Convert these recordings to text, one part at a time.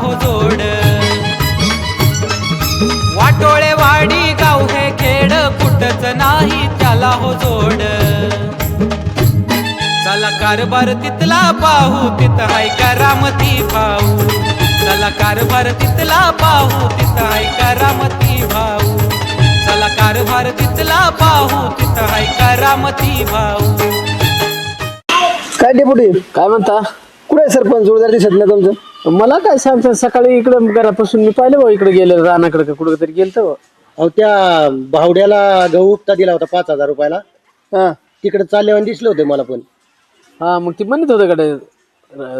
हो जोड. वाटोळे वाडी गाव हे खेड कुठच नाही त्याला हो जोड. चला कारभार तिथला पाहू तिथं हाय करामती भाऊ. चला कारभार तिथला पाहू तिथं हाय करामती भाऊ. चला कारभार तिथला पाहू तिथं हाय करामती भाऊ. काय डेपुटी काय म्हणता? कुठे सरपंच जोरदार दिसत नाही तुमचं? मला काय सांगता, सकाळी इकडं घरापासून मी पाहिलं भाऊ इकडे गेले रानाकडे का कुठं तरी गेलतो. अहो त्या भावड्याला गहू उपता दिला होता 5,000 रुपयाला. हा तिकडे चालल्यावर दिसले होते मला पण. हा मग ती म्हणत होतं कडे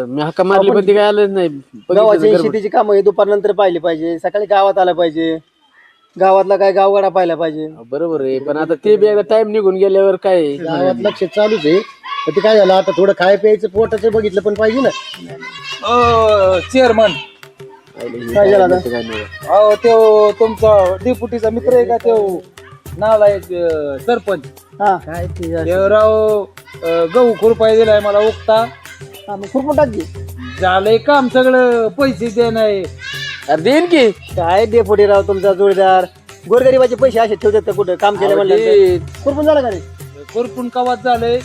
मी हक्का मारली पण ती काय आलं नाही. गावाची शेतीची कामं हे दुपारनंतर पाहिली पाहिजे, सकाळी गावात आलं पाहिजे, गावातला काय गावगाडा पाहिला पाहिजे. बरोबर आहे, पण आता ते बी एकदा टाइम निघून गेल्यावर काय गावात लक्ष चालूच आहे. पण ते काय झालं आता थोडं खाय प्यायचं पोटाचं बघितलं पण पाहिजे ना. चेअरमन काय झालं आता? अहो तो तुमचा डेप्युटीचा मित्र आहे का तो नालायक सरपंच हा ते राव गहू खुरपाय दिलाय मला उगता. हा, मग खुरपून टाक की. झालंय काम सगळं पैसे दे नाही. अरे देईन की काय डेपुटी राव तुमचा जोरदार. गोरगरिबाचे पैसे असे ठेवतात का कुठं काम केलं म्हणलं खुरपून झालं का रे? खुरपून कवात झालंय.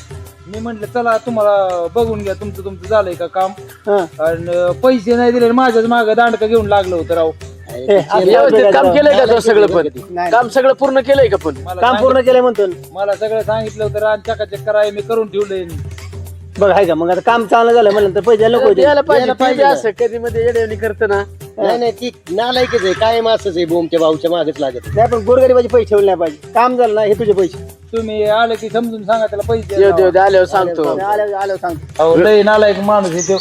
मी म्हंटल चला तुम्हाला बघून घ्या तुमचं तुमचं झालंय का काम. हा आणि पैसे नाही दिले माझ्याच मागं दांडका घेऊन लागलं होतं राव. हे, असं व्यवस्थित काम केलंय का तो सगळं? पण नाही. काम सगळं पूर्ण केलंय का? पण काम पूर्ण केलंय म्हणतो. मला सगळं सांगितलं होतं रान चकाचक कराय मी करून ठेवलंय. बघ आहे का मग आता काम चांगलं झालं म्हणलं तर पैसे नको होते. द्यायला पाहिजे असं कधी मध्ये येड्यावानी करतं ना. नाही नाही ती नालायकच आहे. कायम असंच आहे, बोमच्या भाऊच्या मागच लागत. नाही पण गोरगरिबाचे पैसे ठेवले नाही पाहिजे. काम झालं ना हे तुझे पैसे. तुम्ही आले की समजून सांगा त्याला पैसे देव देव आल्यावर सांगतो. आलं सांग. अहो, लय नालायक माणूस आहे तो.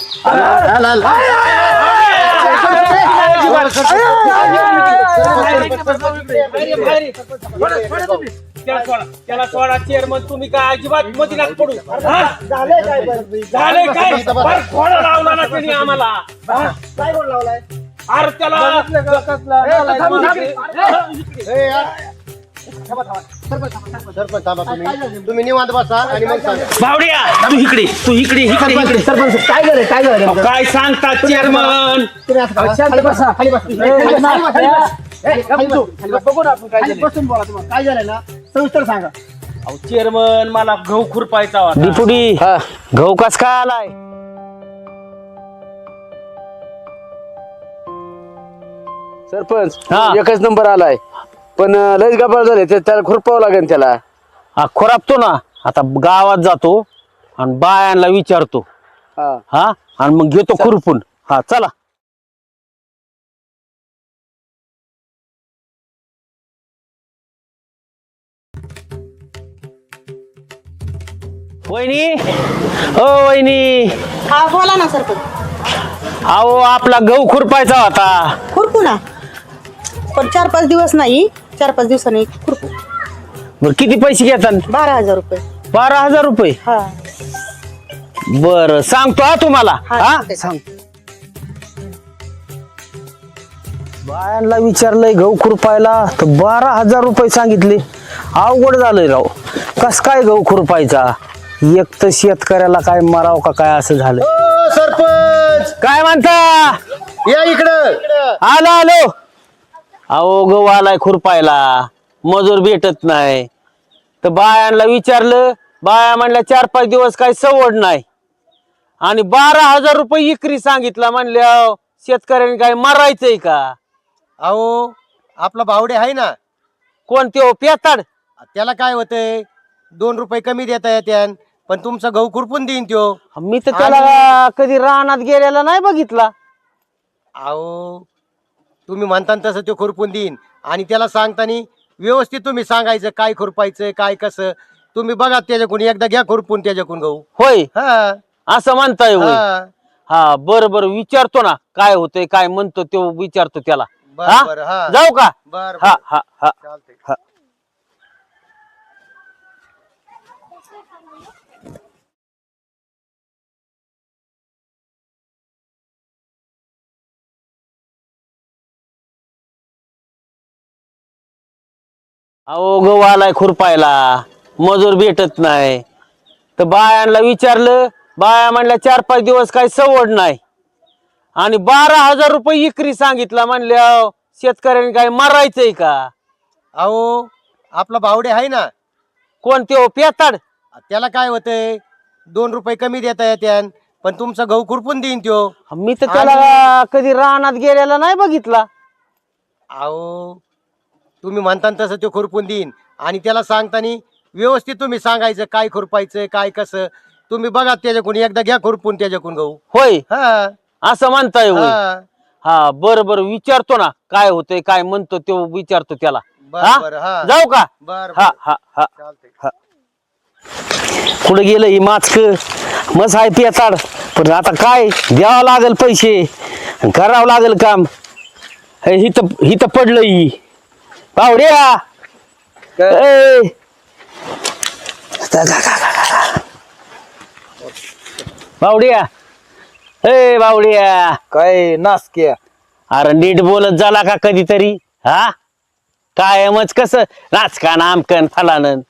त्याला सोडा चेअरमन. तुम्ही काय अजिबात मध्ये नका पडू. झालंय काय बरं? झाले काय बरं, खोडा लावला ना त्यांनी आम्हाला. काय बोल लावलाय? अरे त्याला सरपंच थांबा तुम्ही निवांत बसा आणि मग सांगा. भावड्या तू इकडे इकडे सरपंच काय झालं काय झालं? काय सांगता चेअरमन? खाली बसा खाली बसा. बघू ना आपण काय झालं. बसून बोला तुम्हाला काय झालं ना सविस्तर सांगा. अहो चेअरमन मला गहू खुरपायचा होता. डिपुटी गहू कस काय आलाय? सरपंच एकच नंबर आलाय, पण लयच गबाळ झाले. त्याला खुरपावं लागेल त्याला. खुरापतो ना आता गावात जातो आणि बायांना विचारतो. हा आणि मग घेतो खुरपून. हा चला. वहिनी हो वहिनी. हा बोला ना सरपंच. अहो आपला गहू खुरपायचा होता. खुरपू ना, पण 4-5 दिवस नाही, 4-5 दिवसांनी खुरपू. बर किती पैसे घेतात? 12,000 रुपये. 12,000 रुपये. हा बर सांगतो हा तुम्हाला. हा सांग. बायांना विचारलंय गहू खुरपायला तर 12,000 रुपये सांगितले. अवघड झालंय राव. कस काय गहू खुरपायचा? एक तर शेतकऱ्याला काय मराव का काय असं झालं. सरपंच काय म्हणता? या इकडं. आलो. अहो गहू आलाय खुरपायला, मजूर भेटत नाही. तर बायांना विचारलं, बाया म्हणल्या 4-5 दिवस काही सवड नाही. आणि 12,000 रुपये इकरी सांगितलं. म्हणल्या शेतकऱ्यांनी काय मरायचंय का? अहो आपला भावडे आहे ना, कोणते हो पेताड? त्याला काय होतंय 2 रुपये कमी देता येत्यान, पण तुमचा गहू खुरपून देईन त्यो. मी तर त्याला कधी रानात गेलेला नाही बघितला. अहो तुम्ही म्हणता तसं तो खुरपून देईन. आणि त्याला सांगताना व्यवस्थित तुम्ही सांगायचं काय खुरपायचं काय कसं. तुम्ही बघा त्याच्याकडून एकदा घ्या खुरपून त्याच्याकडून गहू. होय हा असं म्हणताय होय. हा. हा बरं विचारतो ना काय होतंय काय म्हणतो तो विचारतो त्याला. बरं बरं हा जाऊ का? बरं हा हा हा चालतंय. हा. अहो गहू आलाय खुरपायला, मजूर भेटत नाही. तर बायांना विचारलं, बाया म्हणल्या 4-5 दिवस काही सवड नाही. आणि 12,000 रुपये इकरी सांगितलं म्हणल्या शेतकऱ्यांनी काय मारायचंय का? अहो आपला भावडे आहे ना, कोणते पेताड? त्याला काय होतंय 2 रुपये कमी देता येत्यान, पण तुमचा गहू खुरपून देईन त्यो. मी तर त्याला कधी रानात गेलेला नाही बघितला. अहो तुम्ही म्हणता तसं तो खुरपून देईन, आणि त्याला सांगताना व्यवस्थित तुम्ही सांगायचं काय खुरपायचं काय कसं. तुम्ही बघा त्याच्याकडून एकदा घ्या खुरपून त्याच्याकडून गहू. होय हा असं म्हणताय होय? हा हा बरं विचारतो ना काय होतंय काय म्हणतो तो विचारतो त्याला. बर हा? बर हा जाऊ का? बर हा हा हा चालतंय. कुठं गेलं ही माचक मस आहे पेताड, पण आता काय द्यावं लागेल पैसे, करावं लागेल काम. हिथं पडलं ही पावड्या. ए. बावड्या, ए बावड्या, काय नासक्या? अरे नीट बोलत झाला का कधीतरी? हा कायमच कसं राजकारण आमकन फलानन,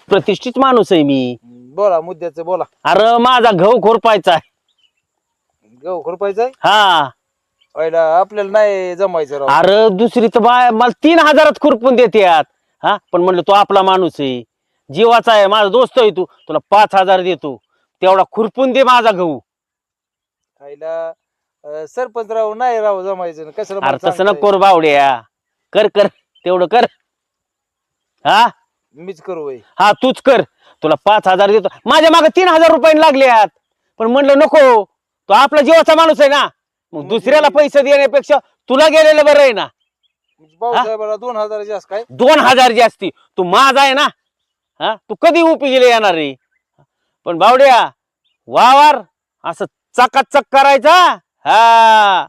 प्रतिष्ठित माणूस आहे मी. बोला मुद्द्याचं बोला. अरे माझा गहू खुरपायचा आहे. गहू खुरपायचाय? हा पहिला आपल्याला नाही जमायचं राव. अरे दुसरी तर बाय मला 3,000 खुरपून देतात. हा पण म्हणलं तो आपला माणूस आहे, जीवाचा आहे, माझा दोस्त आहे, तुला 5,000 देतो, तेवढा खुरपून दे माझा गहू. पहिला सरपंच राव नाही राव जमायचं. कसं अरे तसं नको करू बावड्या, कर तेवढं कर. हा मीच करू होय. हा तूच कर, तुला 5,000 देतो. माझ्या मागे 3,000 रुपये लागल्यात, पण म्हणलं नको, तो आपला जीवाचा माणूस आहे ना, मग दुसऱ्याला पैसे देण्यापेक्षा तुला गेलेलं बरं आहे ना. भाऊसाहेबाला 2,000 जास्त काय? 2,000 जास्ती, तू माझा आहे ना. हा तू कधी उपयोगीला येणार रे? पण बावड्या वावर असं चकाचक करायचा. हा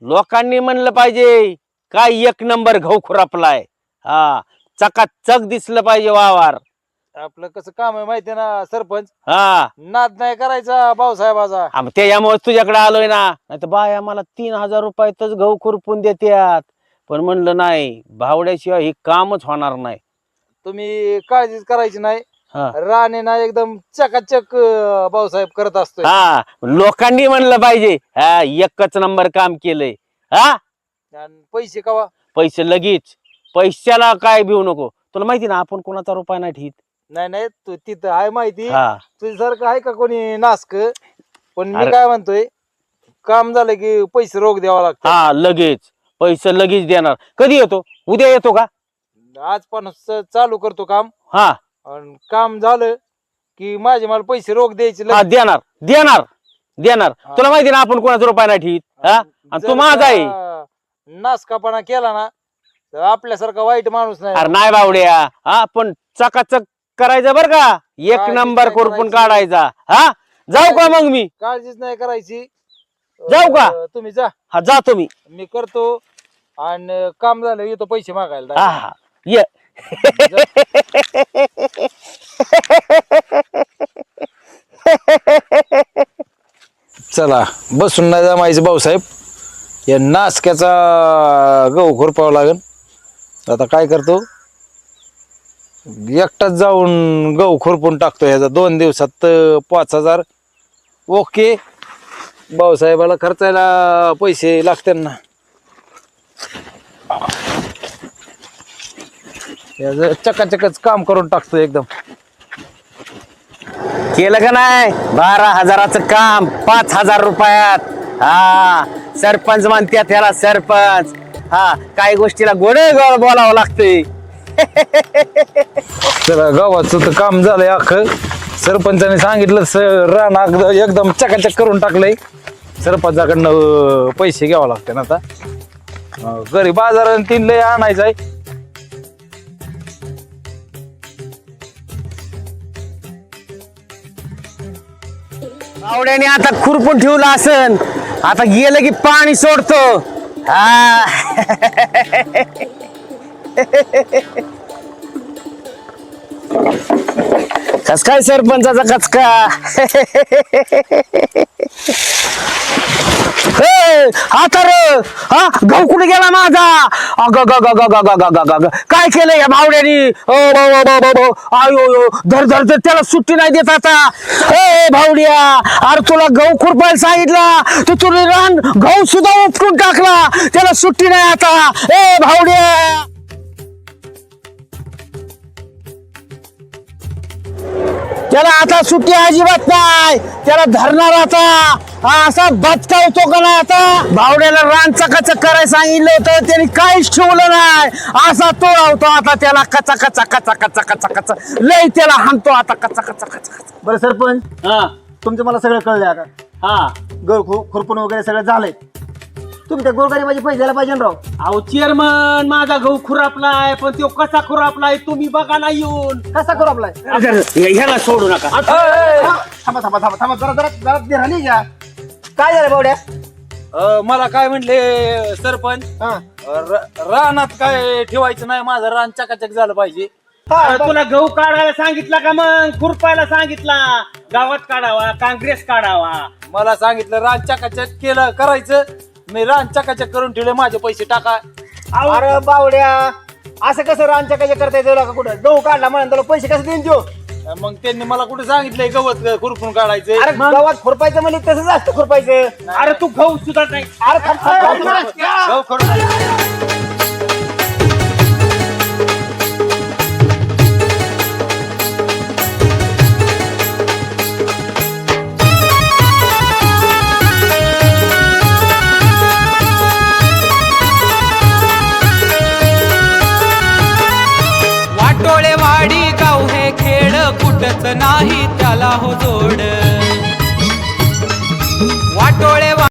लोकांनी म्हणलं पाहिजे काय 1 नंबर गहू खुरापलाय. हा चकाचक दिसलं पाहिजे वावर. आपलं कसं काम आहे माहितीये ना सरपंच, हा नाद नाही करायचा भाऊसाहेबाचा. त्याच्यामुळे तुझ्याकडे आलोय ना, नाही तर बाया मला 3,000 रुपयातच गहू खुरपून देतात. पण म्हणलं नाही, भावड्याशिवाय हे कामच होणार नाही. तुम्ही काळजीच करायची नाही. हा राणे ना एकदम चकाचक भाऊसाहेब करत असतोय. हा लोकांनी म्हणलं पाहिजे हा 1 नंबर काम केलंय. हा आणि पैसे कवा? पैसे लगेच, पैशाला काय भिऊ नको. तुला माहिती ना आपण कोणाचा रुपया नाही ठेवीत. नाही तू तिथं आहे माहिती. हा तुझ्यासारखं आहे का कोणी नासक? पण मी अरे. काय म्हणतोय, काम झालं की पैसे रोख द्यावा लागतो. हा लगेच पैसे लगेच देणार. कधी येतो? उद्या येतो का? आज पण चालू करतो काम, हा आणि काम झालं की माझे मला पैसे रोख द्यायचे हा लगेच. देणार देणार देणार. हा. तुला माहिती ना आपण कोणाचा रुपया नाही ठेवीत. हा आणि तू जर माझा आहे. का नासकापणा केला ना तर आपल्यासारखा वाईट माणूस नाही. अरे नाही बावड्या, हा पण चकाचक करायचं बर का, 1 काळजीच नंबर नाही खुरपून करायची. काढायचा. हा जाऊ का मग मी? काळजीच नाही करायची. जाऊ का? तुम्ही जा, हा जातो मी. मी करतो, आणि काम झालं येतो पैसे मागायला. हा हा ये. चला बसून नाही जमायचं भाऊसाहेब, या नासक्याचा गहू खुरपावा लागेल. आता काय करतो, एकटाच जाऊन गहू खुरपून टाकतो ह्याचा. 2 दिवसात 5,000. ओके, भाऊसाहेबाला खर्चायला पैसे लागतात ना. याचं चकाचकच काम करून टाकतो एकदम. केलं का नाही? 12,000चं काम 5,000 रुपयात. हा सरपंच म्हणतात त्याला सरपंच. हा काही गोष्टीला गोड बोलावं लागतंय. तर गावाचं तर काम झालंय अख्खं. सरपंचाने सांगितलं रान एकदम चकाचक करून टाकलंय. सरपंचाकडनं पैसे घ्यावं लागते ना आता. घरी बाजारात 3 लय आणायचं आहे. आवड्याने आता खुरपून ठेवलं असन, आता गेलं की पाणी सोडतो. हा कस काय सरपंचाचा कचका. आता रे हा गहू कुठे गेला माझा अग ग ग ग ग ग ग ग ग. काय केलं या भावड्यानी आयो धर धर धर त्याला सुट्टी नाही देत आता ए भावड्या अरे तुला गहू खुरपायला सांगितला तू तुला रान गहू सुद्धा उपटून टाकला त्याला सुट्टी नाही आता ए भावड्या त्याला आता सुट्टी अजिबात नाही त्याला धरणार आता हा असा बचका होतो का नाही आता भावड्याला रान चकाचक करायला सांगितलं होतं त्यांनी काहीच ठेवलं नाही असा तो होतो आता त्याला कचा कचा कचा कचा कचा कचा लय त्याला हाणतो आता कचा कचा कचा कचा बरं सरपंच हा तुमचं मला सगळं कळलंय आता हा खुरपून वगैरे सगळं झालंय तुम्ही त्या गोरगरिबाचे पैसे द्यायला पाहिजे ना राव. अहो चेअरमन माझा गहू खुरापलाय पण तो कसा खुरापलाय तुम्ही बघा ना येऊन. कसा करू आपलाय ह्याला सोडू नका थांबा थांबा थांबा थांबा जरा जरा जरा राहिली घ्या काय झालं बावड्या मला काय म्हणले सरपंच हा रानात काय ठेवायचं नाही माझं रान चकाचक झालं पाहिजे. अरे तुला गहू काढायला सांगितला का मग खुरपायला सांगितला गावात काढावा काँग्रेस काढावा. मला सांगितलं रान चकाचक केलं करायचं मी रान चकाचक करून ठेवले माझे पैसे टाका. अरे बावड्या असं कसं रानच्या काय करता येतं का कुठं गहू काढला म्हणून त्याला पैसे कसे देईन तो मग त्यांनी मला कुठे सांगितलंय गवत खुरपून काढायचं. अरे गावात खुरपायचं म्हणजे तसंच असतं खुरपायचं. अरे तू गहू सुद्धा नाही. अरे थांब, थांब, गहू खरं वाटोळेवाडी गाव हे खेड कुठत नाही त्याला हो जोड. वाटोळे